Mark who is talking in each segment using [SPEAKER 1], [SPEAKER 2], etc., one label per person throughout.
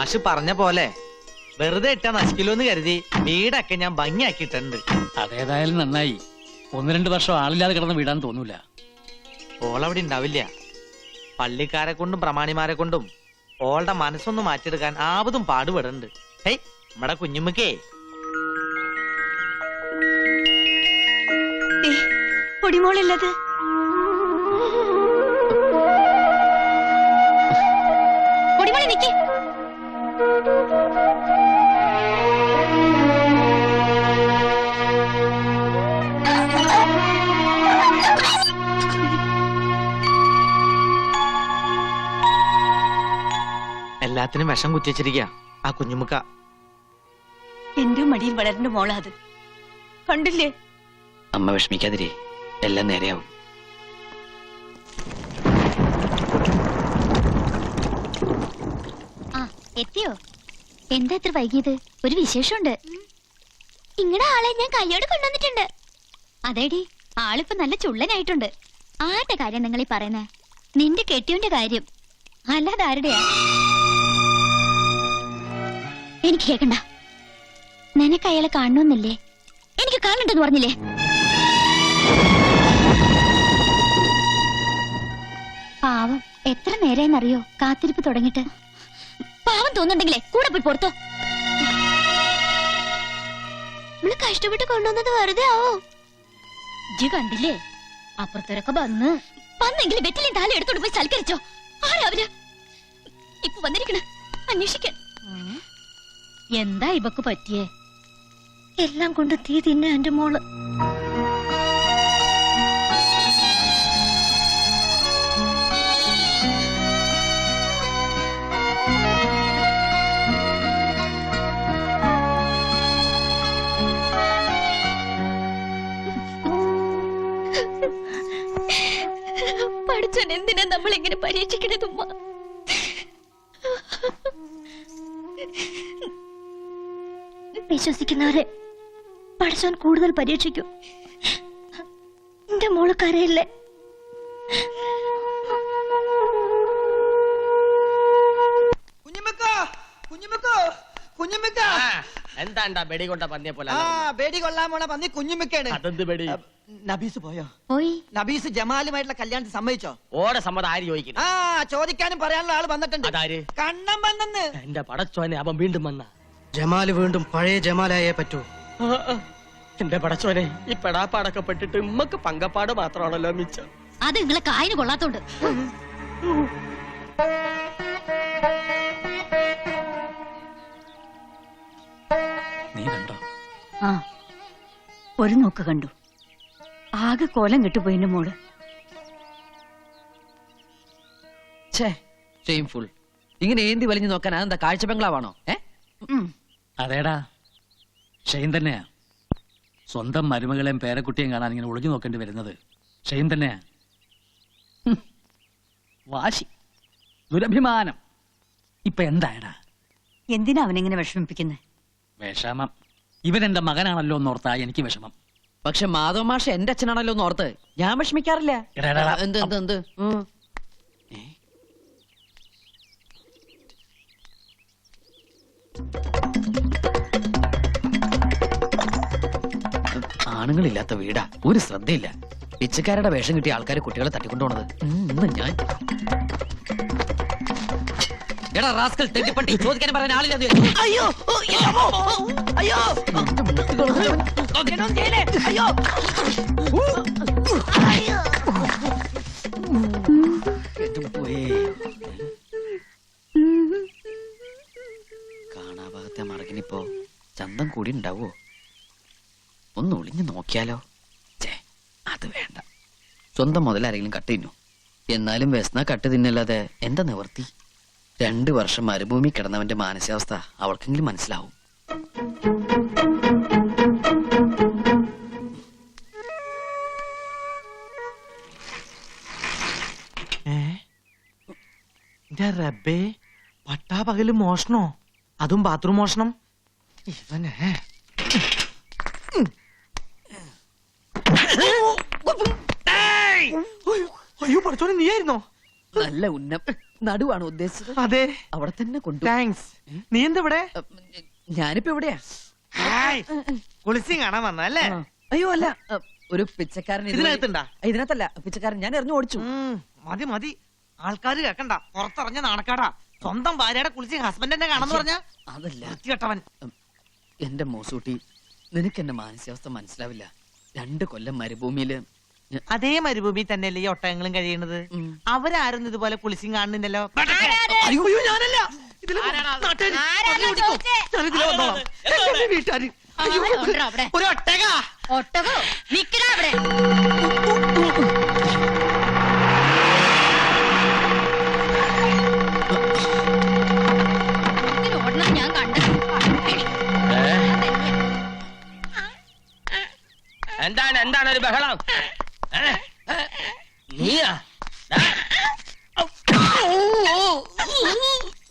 [SPEAKER 1] മാഷ് പറഞ്ഞ പോലെ വെറുതെ ഇട്ടാ നശിക്കില്ലോന്ന് കരുതി വീടൊക്കെ ഞാൻ ഭംഗിയാക്കിയിട്ടുണ്ട്.
[SPEAKER 2] അതേതായാലും നന്നായി. 1-2 വർഷം ആളില്ലാതെ കിടന്ന് വീടാൻ തോന്നൂല.
[SPEAKER 1] ഓളവിടെ ഉണ്ടാവില്ല. പള്ളിക്കാരെ കൊണ്ടും പ്രമാണിമാരെ കൊണ്ടും ഓളുടെ മനസ്സൊന്ന് മാറ്റിയെടുക്കാൻ ആവതും പാടുപെടുന്നുണ്ട്. ഹേയ്, നമ്മടെ കുഞ്ഞുമ്മക്കേ
[SPEAKER 3] പൊടിമോളില്ലത്. പൊടിമോളി നിക്ക്.
[SPEAKER 1] എല്ലാത്തിനും വിഷം കുത്തിച്ചിരിക്കുക ആ കുഞ്ഞുമുക്ക.
[SPEAKER 3] എന്റെ മടിയിൽ വളരുന്ന മോളാ അത്. കണ്ടില്ലേ?
[SPEAKER 4] അമ്മ വിഷമിക്കാതിരേ, എല്ലാം നേരെയാവും.
[SPEAKER 5] എത്തിയോ? എന്താ ഇത്ര വൈകിയത്? ഒരു വിശേഷമുണ്ട്. ഇങ്ങടെ ആളെ ഞാൻ കയ്യോട് കൊണ്ടുവന്നിട്ടുണ്ട്. അതേടി, ആളിപ്പോ നല്ല ചുള്ളനായിട്ടുണ്ട്. ആരുടെ കാര്യം നിങ്ങളീ പറയുന്നേ? നിന്റെ കെട്ടിയോന്റെ കാര്യം, അല്ലാതെ ആരുടെയാ? എനിക്ക് കേക്കണ്ട. നിനക്ക് അയാളെ കാണണമെന്നില്ലേ? എനിക്ക് കാണണ്ടെന്ന് പറഞ്ഞില്ലേ? പാവം, എത്ര നേരമെന്നറിയോ കാത്തിരിപ്പ് തുടങ്ങിട്ട്. പാവം തോന്നുന്നുണ്ടെങ്കിലേ കൂടെ പോയി പുറത്തോ. നമ്മള് കഷ്ടപ്പെട്ട് കൊണ്ടുവന്നത് വെറുതെ ആവോ? ഇജ്ജ് കണ്ടില്ലേ, അപ്പുറത്തൊരൊക്കെ വന്നെങ്കിൽ വെറ്റിലും താലം എടുത്തോണ്ട് പോയി സൽക്കരിച്ചോ. ആരാ അവര്? ഇപ്പൊ വന്നിരിക്കണ അന്വേഷിക്കാൻ. എന്താ ഇവക്ക് പറ്റിയേ?
[SPEAKER 3] എല്ലാം കൊണ്ട് തീ തിന്നെ എന്റെ മോള്.
[SPEAKER 5] പഠിച്ചൻ എന്തിനാ നമ്മൾ എങ്ങനെ പരീക്ഷിക്കണത് ഉമ്മ?
[SPEAKER 3] വിശ്വസിക്കുന്നവരെ പഠിച്ചവൻ കൂടുതൽ പരീക്ഷിക്കും. എന്റെ മോള് കരയില്ലേ?
[SPEAKER 4] എന്താണ്ടാ ബെടി കൊണ്ട പന്നിയെ പോലെ?
[SPEAKER 6] ബേടി കൊള്ളാൻ പോണ പന്നി കുഞ്ഞുമിക്കാണ്.
[SPEAKER 4] അതെന്ത് ബെടി?
[SPEAKER 6] നബീസ് പോയോ?
[SPEAKER 5] പോയി.
[SPEAKER 6] നബീസ് ജമാലുമായിട്ടുള്ള കല്യാണത്തിന് സമ്മതിച്ചോ?
[SPEAKER 4] ഓടെ സമ്മതം ആര് ചോദിക്കുന്നു?
[SPEAKER 6] ചോദിക്കാനും പറയാനുള്ള ആള് വന്നിട്ടുണ്ട്.
[SPEAKER 4] അതാര്?
[SPEAKER 6] കണ്ണം വന്നെന്ന്.
[SPEAKER 4] എന്റെ പടച്ചോനെ, അവൻ വീണ്ടും വന്ന.
[SPEAKER 6] ജമാല് വീണ്ടും പഴയ ജമാലായേ പറ്റൂ.
[SPEAKER 4] എന്റെ പടച്ചോനെ, ഈ പെടാപ്പാടൊക്കെ പെട്ടിട്ട് ഉമ്മക്ക് പങ്കപ്പാട് മാത്രമാണല്ലോ മിച്ചം.
[SPEAKER 5] അത് നിങ്ങളെ കായിന് കൊള്ളാത്തോണ്ട്.
[SPEAKER 2] നീ കണ്ടോ?
[SPEAKER 3] ഒരു നോക്ക് കണ്ടു. ആകെ കോലം കെട്ടുപോയി എന്റെ മോള്.
[SPEAKER 4] ഷെയിംഫുൾ. ഇങ്ങനെ ഏന്തി വലിഞ്ഞു നോക്കാൻ അതെന്താ കാഴ്ച ബംഗ്ലാവാണോ?
[SPEAKER 2] അതേടാ, ഷെയിൻ തന്നെയാ. സ്വന്തം മരുമകളെയും പേരക്കുട്ടിയും കാണാൻ ഇങ്ങനെ ഒളിഞ്ഞു നോക്കേണ്ടി വരുന്നത് ഷെയിൻ തന്നെയാ. വാശി, ദുരഭിമാനം. ഇപ്പൊ എന്തായടാ?
[SPEAKER 3] എന്തിനാ അവനെങ്ങനെ വിഷമിപ്പിക്കുന്നേ?
[SPEAKER 2] വിഷമം. ഇവൻ എന്റെ മകനാണല്ലോ എന്നോർത്താ എനിക്ക് വിഷമം.
[SPEAKER 4] പക്ഷെ മാധവ മാഷ എന്റെ അച്ഛനാണല്ലോ എന്ന് ഓർത്ത് ഞാൻ വിഷമിക്കാറില്ല. എന്ത് എന്ത് എന്ത് ആണുങ്ങളില്ലാത്ത വീടാ, ഒരു ശ്രദ്ധയില്ല. പിച്ചക്കാരുടെ വേഷം കിട്ടിയ ആൾക്കാർ കുട്ടികളെ തട്ടിക്കൊണ്ടുപോണത്. ഇന്ന് ഞാൻ എടാ റാസ്കൽ തെറ്റിപ്പട്ടി, ചോദിക്കാനും പറയാൻ ആളില്ല.
[SPEAKER 6] അയ്യോ അയ്യോ
[SPEAKER 4] കാണാഭാഗത്തെ മറകിനിപ്പോ ചന്തം കൂടി ഉണ്ടാവോ? ഒന്ന് ഒളിഞ്ഞു നോക്കിയാലോ? അത് വേണ്ട. സ്വന്തം മുതലാരെങ്കിലും കട്ട് തിന്നു. എന്നാലും വ്യസന കട്ട് തിന്നല്ലാതെ എന്താ നിവർത്തി? 2 വർഷം മരുഭൂമി കിടന്നവന്റെ മാനസികാവസ്ഥ അവൾക്കെങ്കിലും മനസ്സിലാവും.
[SPEAKER 1] റബ്ബേ, പട്ടാപകല് മോഷണോ? അതും ബാത്റൂം മോഷണം. ഇവനെ അയ്യോ പഠിച്ചോനെ, നീയായിരുന്നോ?
[SPEAKER 4] നല്ല ഉന്നം നടുവാണ് ഉദ്ദേശിച്ചത്.
[SPEAKER 1] അതെ,
[SPEAKER 4] അവിടെ തന്നെ കൊണ്ടു.
[SPEAKER 1] താങ്ക്സ്. നീ എന്തിവിടെ?
[SPEAKER 4] ഞാനിപ്പോ എവിടെയാ?
[SPEAKER 1] കുളിച്ചും കാണാൻ വന്നല്ലേ?
[SPEAKER 4] അയ്യോ അല്ല, ഒരു പിച്ചക്കാരൻ
[SPEAKER 1] ഇതിനകത്തുണ്ടാ?
[SPEAKER 4] ഇതിനകത്തല്ല, പിച്ചക്കാരൻ ഞാൻ എറിഞ്ഞു ഓടിച്ചു.
[SPEAKER 1] മതി മതി, ആൾക്കാര് കേക്കണ്ട. പുറത്തിറങ്ങ നാണക്കാടാ. സ്വന്തം ഭാര്യയുടെ കുളിച്ച് ഹസ്ബൻഡിനെ കാണാന്ന് പറഞ്ഞ
[SPEAKER 4] അതല്ല
[SPEAKER 1] കേട്ടവൻ.
[SPEAKER 4] എന്റെ മോസൂട്ടി, നിനക്ക് എന്റെ മാനസികാവസ്ഥ മനസ്സിലാവില്ല. 2 കൊല്ലം മരുഭൂമിയില്
[SPEAKER 1] അതേ മരുഭൂമി തന്നെയല്ലേ ഈ ഒട്ടകങ്ങളും കഴിയണത്? അവരാരും ഇതുപോലെ കുളിച്ചും കാണുന്നില്ലല്ലോ.
[SPEAKER 4] അയ്യോ ഞാനല്ല.
[SPEAKER 1] വീട്ടുകാര് ഒരു ഒട്ടക.
[SPEAKER 3] ഒട്ടകോ നിക്കടാ അവിടെ. ഓടണം ഞാൻ കണ്ടു.
[SPEAKER 7] എന്താണ് ഒരു ബഹളം? നീയാ?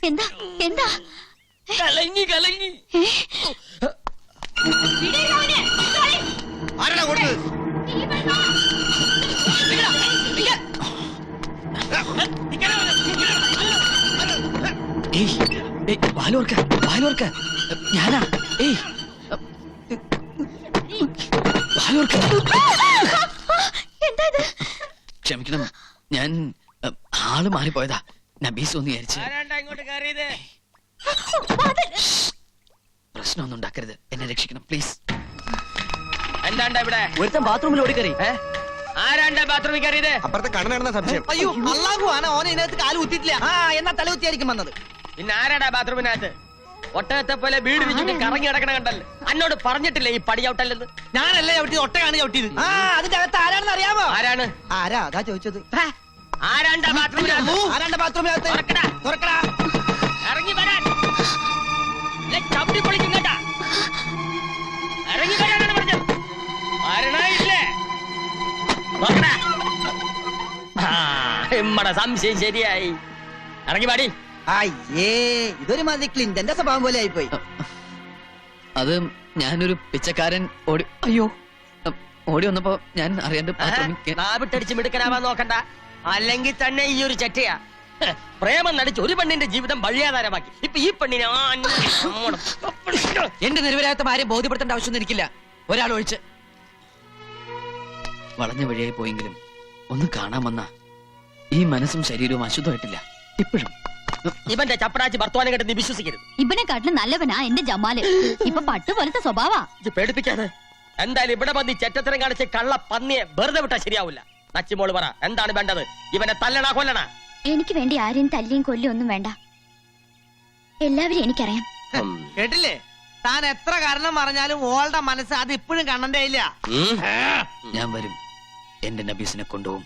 [SPEAKER 5] എന്താ എന്താ
[SPEAKER 7] കലങ്ങി
[SPEAKER 6] ആരാ കൊടുത്തത്?
[SPEAKER 4] വാലോർക്ക ഞാനാ.
[SPEAKER 5] എന്താ ഇത്?
[SPEAKER 4] ക്ഷമിക്കണം, ഞാൻ ആള് മാറിപ്പോയതാ. നബീസ് ഒന്ന് വിചാരിച്ച്.
[SPEAKER 7] ഇങ്ങോട്ട് കയറിയത്?
[SPEAKER 4] പ്രശ്നമൊന്നും ഉണ്ടാക്കരുത്, എന്നെ രക്ഷിക്കണം പ്ലീസ്.
[SPEAKER 7] എന്താണ്ടാ ഇവിടെ?
[SPEAKER 6] ഒരുത്തൻ ബാത്റൂമിൽ ഓടിക്കറി.
[SPEAKER 7] ആരാണ്ടാ ബാത്റൂമിൽ കയറിയത്?
[SPEAKER 6] അപ്പുറത്തെ കണ്ണ നടന്ന സംശയം.
[SPEAKER 1] അയ്യോ, അള്ളാഹു ആന ഓനെ ഇതിനകത്ത് കാല് കുത്തിയിട്ടില്ല.
[SPEAKER 6] എന്നാ തലകുത്തിയായിരിക്കും വന്നത്.
[SPEAKER 7] പിന്നെ ആരാടാ ബാത്റൂമിനകത്ത്? ഒട്ടകത്തെ പോലെ വീട് ചുറ്റി കറങ്ങി കിടക്കണ കണ്ടല്ലേ? എന്നോട് പറഞ്ഞിട്ടില്ലേ ഈ പടി ചവിട്ടല്ലെന്ന്?
[SPEAKER 1] ഞാനല്ലേ ചവിട്ടിയത്, ഒട്ടകാണ് ചവിട്ടിയത്.
[SPEAKER 6] അതിന്റെ അകത്ത് ആരാണെന്ന് അറിയാമോ?
[SPEAKER 7] ആരാണ്?
[SPEAKER 6] ആരാ അതാ ചോദിച്ചത്.
[SPEAKER 7] ആരാണ്ടാ ബാത്റൂമിനകത്ത്?
[SPEAKER 6] ആരാണ്ട് ബാത്റൂമിനകത്ത്?
[SPEAKER 7] തുറക്കടാ.
[SPEAKER 6] തുറക്കടാ.
[SPEAKER 7] ഇറങ്ങി വരാൻ. ചവിട്ടി പൊളിക്കും കേട്ടാ. ഇറങ്ങി വരാനാണ് പറഞ്ഞത്. ആരണയില്ലേ? തുറക്കടാ. നമ്മടെ സംശയം ശരിയായി. ഇറങ്ങി പാടി.
[SPEAKER 6] അയ്യേ, ഇതൊരു മാതിരി ക്ലിന്റന്റെ സ്വഭാവം പോലെ ആയിപ്പോയി.
[SPEAKER 4] അത് ഞാനൊരു പിച്ചക്കാരൻ ഓടി വന്നപ്പോ ഞാൻ അറിയാണ്ട്
[SPEAKER 7] നാവിട്ടടിച്ച് മിടുക്കനാവാൻ നോക്കണ്ട. അല്ലെങ്കിൽ തന്നെ ഈ ഒരു ചെറ്റയാ. പ്രേമം നടിച്ച് ഒരു പെണ്ണിന്റെ ജീവിതം വഴിയാധാരമാക്കി. ഇപ്പൊ ഈ പെണ്ണിനെ
[SPEAKER 4] എന്റെ നിരവരാത്ത ഭാര്യ ബോധ്യപ്പെടുത്തേണ്ട ആവശ്യമൊന്നും എനിക്കില്ല, ഒരാൾ ഒഴിച്ച്. വളഞ്ഞ വഴിയായി പോയെങ്കിലും ഒന്ന് കാണാൻ വന്ന ഈ മനസ്സും ശരീരവും അശുദ്ധമായിട്ടില്ല ഇപ്പോഴും.
[SPEAKER 7] ഇവന്റെ ചപ്പടാച്ചി ഭർത്താനം കേട്ട് നീ വിശ്വസിക്കരുത്.
[SPEAKER 5] ഇവനെ കാട്ടിലും നല്ലവനാ എന്റെ ജമാല്. ഇപ്പൊ പട്ട് പോലത്തെ സ്വഭാവാ.
[SPEAKER 7] ഇത് പേടിപ്പിക്കാതെ. എന്തായാലും ഇവിടെ വന്ന് ചെറ്റത്തരം കാണിച്ച് കള്ള പന്നിയെ വെറുതെ വിട്ടാ ശരിയാവില്ല. നച്ചിമോള് പറ, എന്താണ് വേണ്ടത്? ഇവനെ തല്ലണ കൊല്ലണ?
[SPEAKER 5] എനിക്ക് വേണ്ടി ആരെയും തല്ലിയും കൊല്ലിയും ഒന്നും വേണ്ട. എല്ലാവരും എനിക്കറിയാം.
[SPEAKER 1] കേട്ടില്ലേ? താൻ എത്ര കാരണം പറഞ്ഞാലും ഓളുടെ മനസ്സ് അത് ഇപ്പോഴും കണ്ണന്റെ ഇല്ല.
[SPEAKER 4] ഞാൻ വരും, എന്റെ നബീസിനെ കൊണ്ടുപോകും.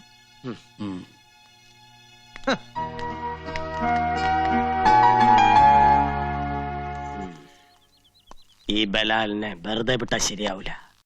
[SPEAKER 7] ഈ ബലാലിനെ വെറുതെ വിട്ടാ ശരിയാവില്ല.